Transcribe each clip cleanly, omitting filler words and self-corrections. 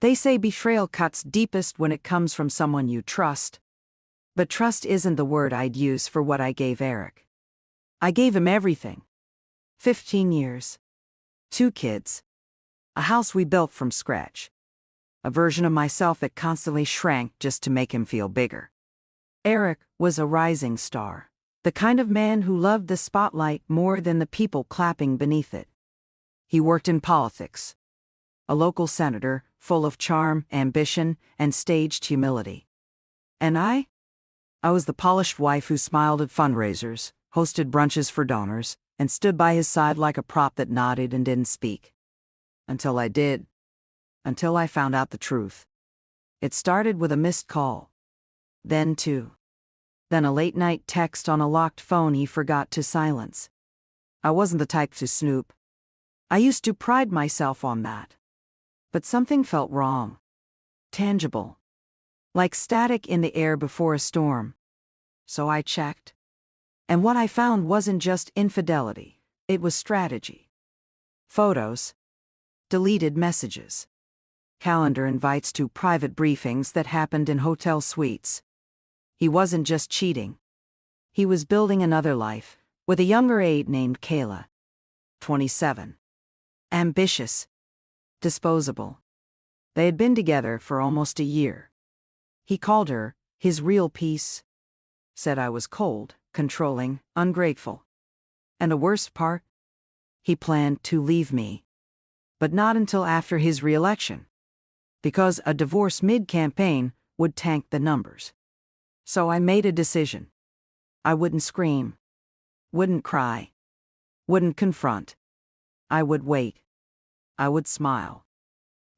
They say betrayal cuts deepest when it comes from someone you trust. But trust isn't the word I'd use for what I gave Eric. I gave him everything. 15 years. 2 kids. A house we built from scratch. A version of myself that constantly shrank just to make him feel bigger. Eric was a rising star. The kind of man who loved the spotlight more than the people clapping beneath it. He worked in politics. A local senator, full of charm, ambition, and staged humility. And I was the polished wife who smiled at fundraisers, hosted brunches for donors, and stood by his side like a prop that nodded and didn't speak. Until I did. Until I found out the truth. It started with a missed call. Then 2. Then a late-night text on a locked phone he forgot to silence. I wasn't the type to snoop. I used to pride myself on that. But something felt wrong. Tangible. Like static in the air before a storm. So I checked. And what I found wasn't just infidelity, it was strategy. Photos. Deleted messages. Calendar invites to private briefings that happened in hotel suites. He wasn't just cheating. He was building another life, with a younger aide named Kayla. 27. Ambitious. Disposable. They had been together for almost a year. He called her his real piece. Said I was cold, controlling, ungrateful. And the worst part? He planned to leave me. But not until after his re-election. Because a divorce mid-campaign would tank the numbers. So I made a decision. I wouldn't scream. Wouldn't cry. Wouldn't confront. I would wait. I would smile.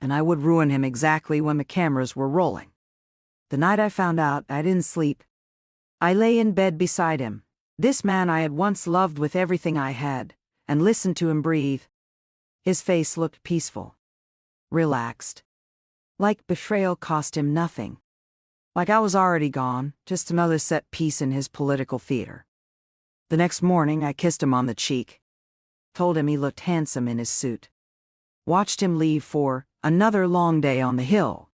And I would ruin him exactly when the cameras were rolling. The night I found out, I didn't sleep. I lay in bed beside him, this man I had once loved with everything I had, and listened to him breathe. His face looked peaceful. Relaxed. Like betrayal cost him nothing. Like I was already gone, just another set piece in his political theater. The next morning I kissed him on the cheek. Told him he looked handsome in his suit. Watched him leave for another long day on the Hill.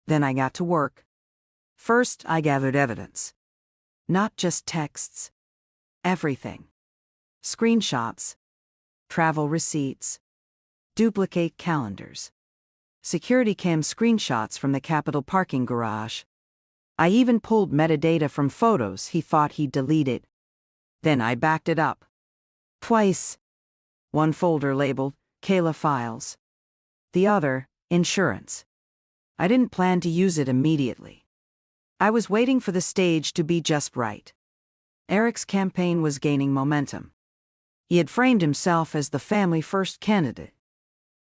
Then I got to work. First I gathered evidence. Not just texts. Everything. Screenshots. Travel receipts. Duplicate calendars. Security cam screenshots from the Capitol parking garage. I even pulled metadata from photos he thought he'd deleted. Then I backed it up. Twice. One folder labeled Kayla Files. The other, Insurance. I didn't plan to use it immediately. I was waiting for the stage to be just right. Eric's campaign was gaining momentum. He had framed himself as the family-first candidate.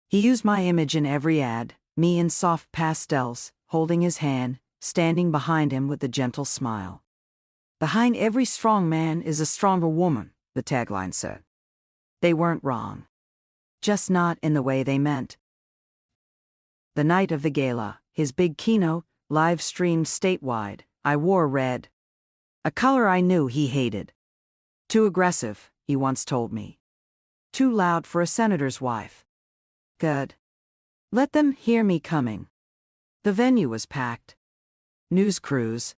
He used my image in every ad, me in soft pastels, holding his hand, standing behind him with a gentle smile. Behind every strong man is a stronger woman, the tagline said. They weren't wrong. Just not in the way they meant. The night of the gala, his big keynote, live-streamed statewide, I wore red. A color I knew he hated. Too aggressive, he once told me. Too loud for a senator's wife. Good. Let them hear me coming. The venue was packed. News crews.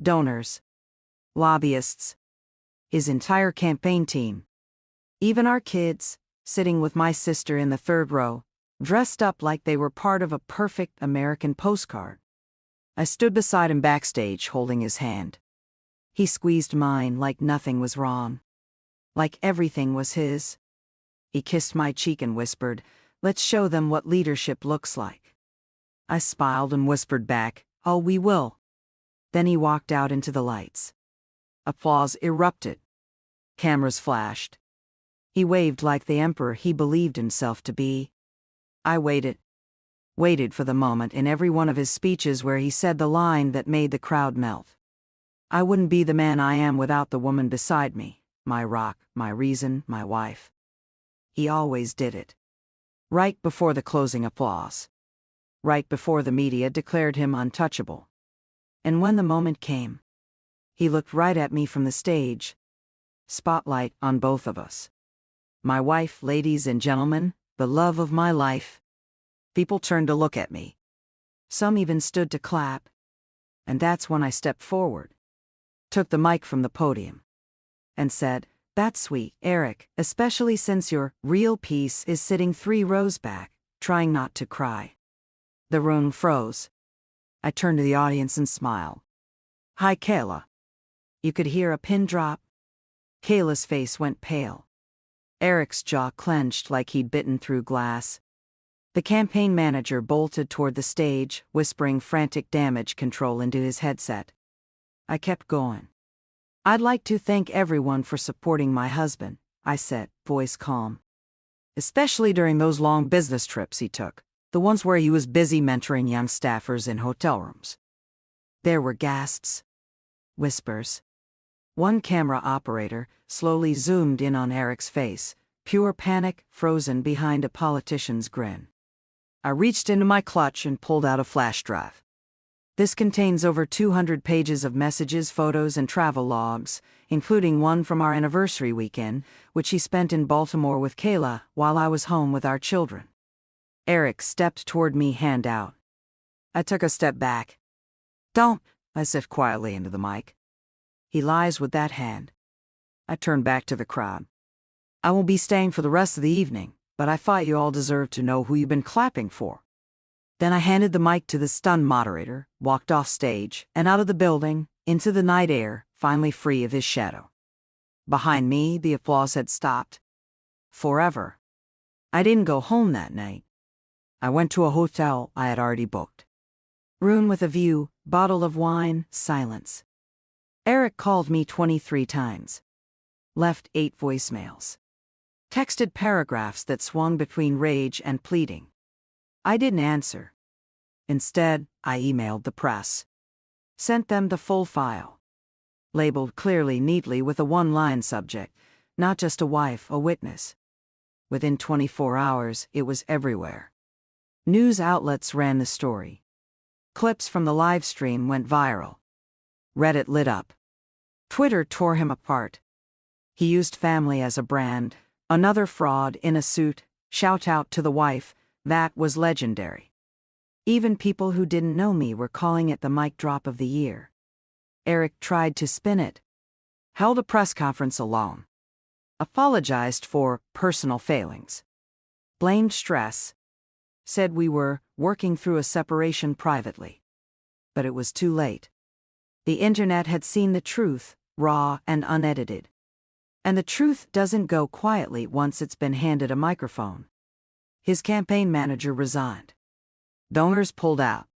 Donors. Lobbyists. His entire campaign team. Even our kids, sitting with my sister in the third row, dressed up like they were part of a perfect American postcard. I stood beside him backstage holding his hand. He squeezed mine like nothing was wrong. Like everything was his. He kissed my cheek and whispered, "Let's show them what leadership looks like." I smiled and whispered back, "Oh, we will." Then he walked out into the lights. Applause erupted. Cameras flashed. He waved like the emperor he believed himself to be. I waited. Waited for the moment in every one of his speeches where he said the line that made the crowd melt. I wouldn't be the man I am without the woman beside me, my rock, my reason, my wife. He always did it. Right before the closing applause. Right before the media declared him untouchable. And when the moment came, he looked right at me from the stage. Spotlight on both of us. My wife, ladies and gentlemen, the love of my life. People turned to look at me. Some even stood to clap. And that's when I stepped forward, took the mic from the podium, and said, "That's sweet, Eric, especially since your real piece is sitting 3 rows back, trying not to cry." The room froze. I turned to the audience and smiled. "Hi, Kayla." You could hear a pin drop. Kayla's face went pale. Eric's jaw clenched like he'd bitten through glass. The campaign manager bolted toward the stage, whispering frantic damage control into his headset. I kept going. "I'd like to thank everyone for supporting my husband," I said, voice calm. "Especially during those long business trips he took, the ones where he was busy mentoring young staffers in hotel rooms." There were gasps, whispers. One camera operator slowly zoomed in on Eric's face, pure panic frozen behind a politician's grin. I reached into my clutch and pulled out a flash drive. This contains over 200 pages of messages, photos, and travel logs, including one from our anniversary weekend, which he spent in Baltimore with Kayla while I was home with our children. Eric stepped toward me, hand out. I took a step back. "Don't," I said quietly into the mic. "He lies with that hand." I turned back to the crowd. "I won't be staying for the rest of the evening, but I thought you all deserved to know who you've been clapping for." Then I handed the mic to the stunned moderator, walked off stage, and out of the building, into the night air, finally free of his shadow. Behind me, the applause had stopped. Forever. I didn't go home that night. I went to a hotel I had already booked. Room with a view, bottle of wine, silence. Eric called me 23 times. Left 8 voicemails. Texted paragraphs that swung between rage and pleading. I didn't answer. Instead, I emailed the press. Sent them the full file. Labeled clearly, neatly, with a one-line subject, "Not just a wife, a witness." Within 24 hours, it was everywhere. News outlets ran the story. Clips from the live stream went viral. Reddit lit up. Twitter tore him apart. He used family as a brand. Another fraud in a suit. Shout out to the wife. That was legendary. Even people who didn't know me were calling it the mic drop of the year. Eric tried to spin it. Held a press conference alone. Apologized for personal failings. Blamed stress. Said we were working through a separation privately. But it was too late. The internet had seen the truth, raw and unedited. And the truth doesn't go quietly once it's been handed a microphone. His campaign manager resigned. Donors pulled out.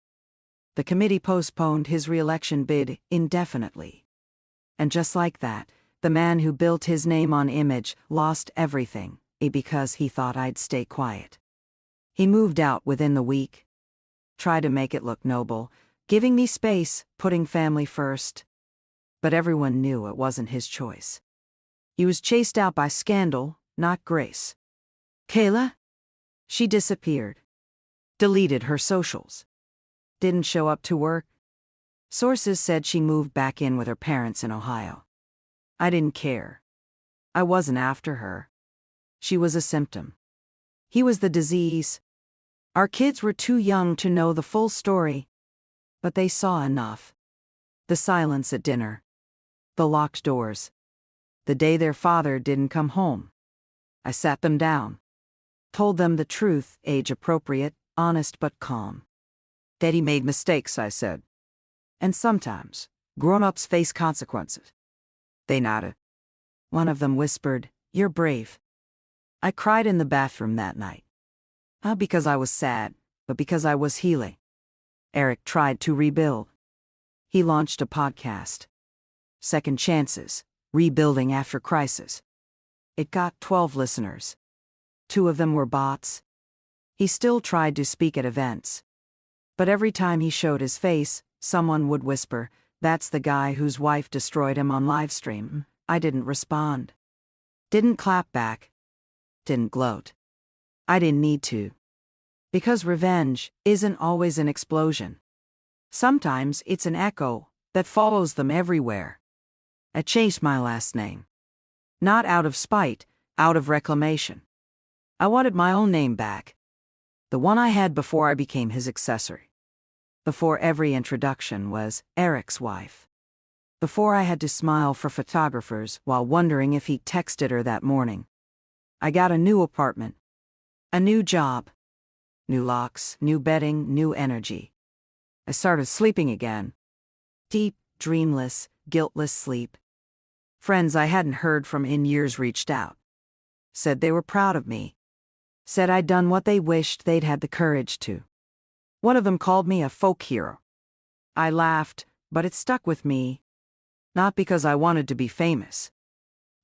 The committee postponed his re-election bid indefinitely. And just like that, the man who built his name on image lost everything, because he thought I'd stay quiet. He moved out within the week. Tried to make it look noble, giving me space, putting family first. But everyone knew it wasn't his choice. He was chased out by scandal, not grace. Kayla? She disappeared. Deleted her socials. Didn't show up to work. Sources said she moved back in with her parents in Ohio. I didn't care. I wasn't after her. She was a symptom. He was the disease. Our kids were too young to know the full story. But they saw enough. The silence at dinner. The locked doors. The day their father didn't come home. I sat them down. Told them the truth, age-appropriate, honest but calm. That he made mistakes, I said. And sometimes, grown-ups face consequences. They nodded. One of them whispered, "You're brave." I cried in the bathroom that night. Not because I was sad, but because I was healing. Eric tried to rebuild. He launched a podcast. Second Chances, Rebuilding After Crisis. It got 12 listeners. 2 of them were bots. He still tried to speak at events. But every time he showed his face, someone would whisper, "That's the guy whose wife destroyed him on livestream." I didn't respond. Didn't clap back. Didn't gloat. I didn't need to. Because revenge isn't always an explosion. Sometimes it's an echo that follows them everywhere. I changed my last name. Not out of spite, out of reclamation. I wanted my own name back. The one I had before I became his accessory. Before every introduction was Eric's wife. Before I had to smile for photographers while wondering if he texted her that morning. I got a new apartment. A new job. New locks, new bedding, new energy. I started sleeping again. Deep, dreamless, guiltless sleep. Friends I hadn't heard from in years reached out. Said they were proud of me. Said I'd done what they wished they'd had the courage to. One of them called me a folk hero. I laughed, but it stuck with me. Not because I wanted to be famous,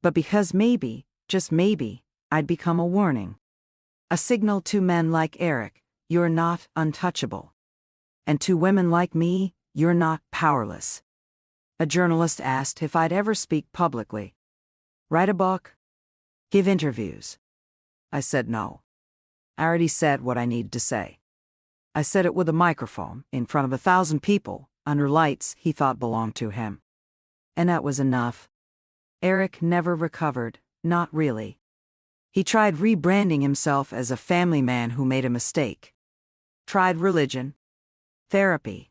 but because maybe, just maybe, I'd become a warning. A signal to men like Eric, you're not untouchable. And to women like me, you're not powerless. A journalist asked if I'd ever speak publicly. Write a book? Give interviews? I said no. I already said what I needed to say. I said it with a microphone, in front of 1,000 people, under lights he thought belonged to him. And that was enough. Eric never recovered, not really. He tried rebranding himself as a family man who made a mistake. Tried religion, therapy,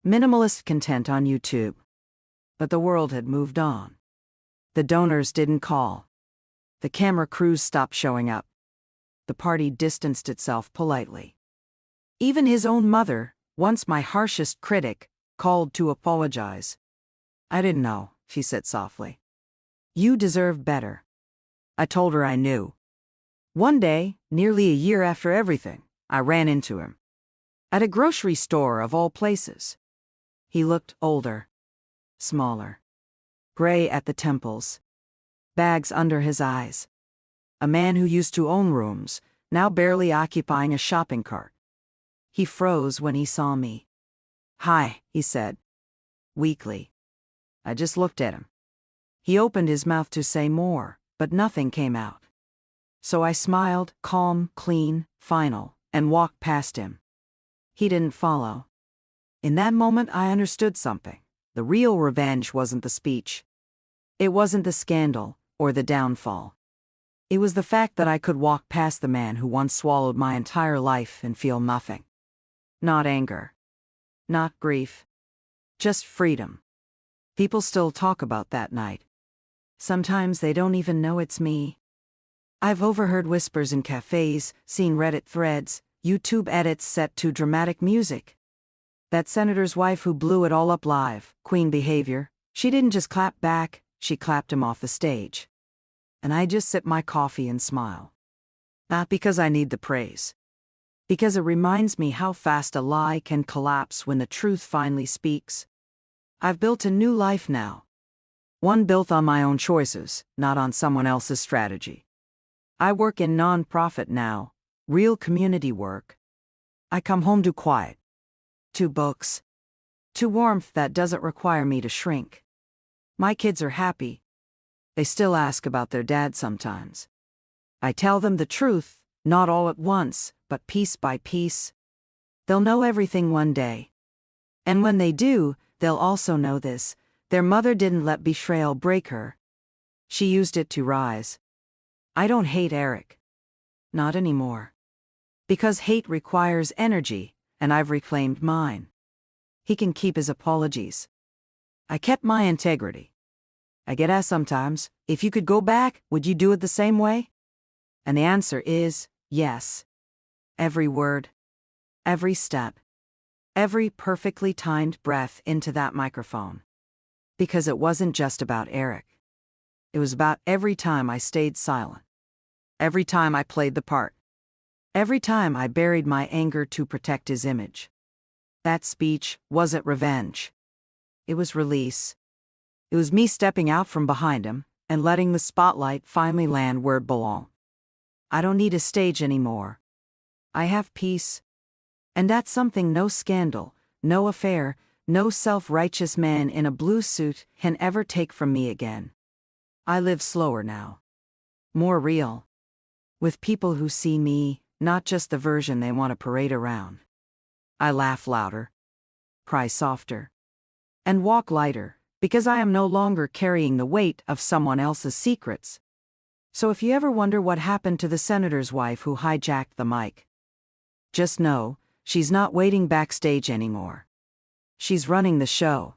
minimalist content on YouTube. But the world had moved on. The donors didn't call. The camera crews stopped showing up. The party distanced itself politely. Even his own mother, once my harshest critic, called to apologize. I didn't know, she said softly. You deserve better. I told her I knew. One day, nearly a year after everything, I ran into him. At a grocery store of all places. He looked older. Smaller. Gray at the temples. Bags under his eyes. A man who used to own rooms, now barely occupying a shopping cart. He froze when he saw me. Hi, he said. Weakly. I just looked at him. He opened his mouth to say more, but nothing came out. So I smiled, calm, clean, final, and walked past him. He didn't follow. In that moment I understood something. The real revenge wasn't the speech. It wasn't the scandal, or the downfall. It was the fact that I could walk past the man who once swallowed my entire life and feel nothing. Not anger. Not grief. Just freedom. People still talk about that night. Sometimes they don't even know it's me. I've overheard whispers in cafes, seen Reddit threads, YouTube edits set to dramatic music. That senator's wife who blew it all up live, queen behavior, she didn't just clap back, she clapped him off the stage. And I just sip my coffee and smile. Not because I need the praise. Because it reminds me how fast a lie can collapse when the truth finally speaks. I've built a new life now. One built on my own choices, not on someone else's strategy. I work in non-profit now, real community work. I come home to quiet. To books. To warmth that doesn't require me to shrink. My kids are happy. They still ask about their dad sometimes. I tell them the truth, not all at once, but piece by piece. They'll know everything one day. And when they do, they'll also know this: their mother didn't let betrayal break her. She used it to rise. I don't hate Eric. Not anymore. Because hate requires energy, and I've reclaimed mine. He can keep his apologies. I kept my integrity. I get asked sometimes, if you could go back, would you do it the same way? And the answer is, yes. Every word. Every step. Every perfectly timed breath into that microphone. Because it wasn't just about Eric. It was about every time I stayed silent. Every time I played the part. Every time I buried my anger to protect his image. That speech wasn't revenge. It was release. It was me stepping out from behind him and letting the spotlight finally land where it belonged. I don't need a stage anymore. I have peace. And that's something no scandal, no affair, no self-righteous man in a blue suit can ever take from me again. I live slower now. More real. With people who see me, not just the version they want to parade around. I laugh louder. Cry softer. And walk lighter, because I am no longer carrying the weight of someone else's secrets. So if you ever wonder what happened to the senator's wife who hijacked the mic, just know, She's not waiting backstage anymore. She's running the show.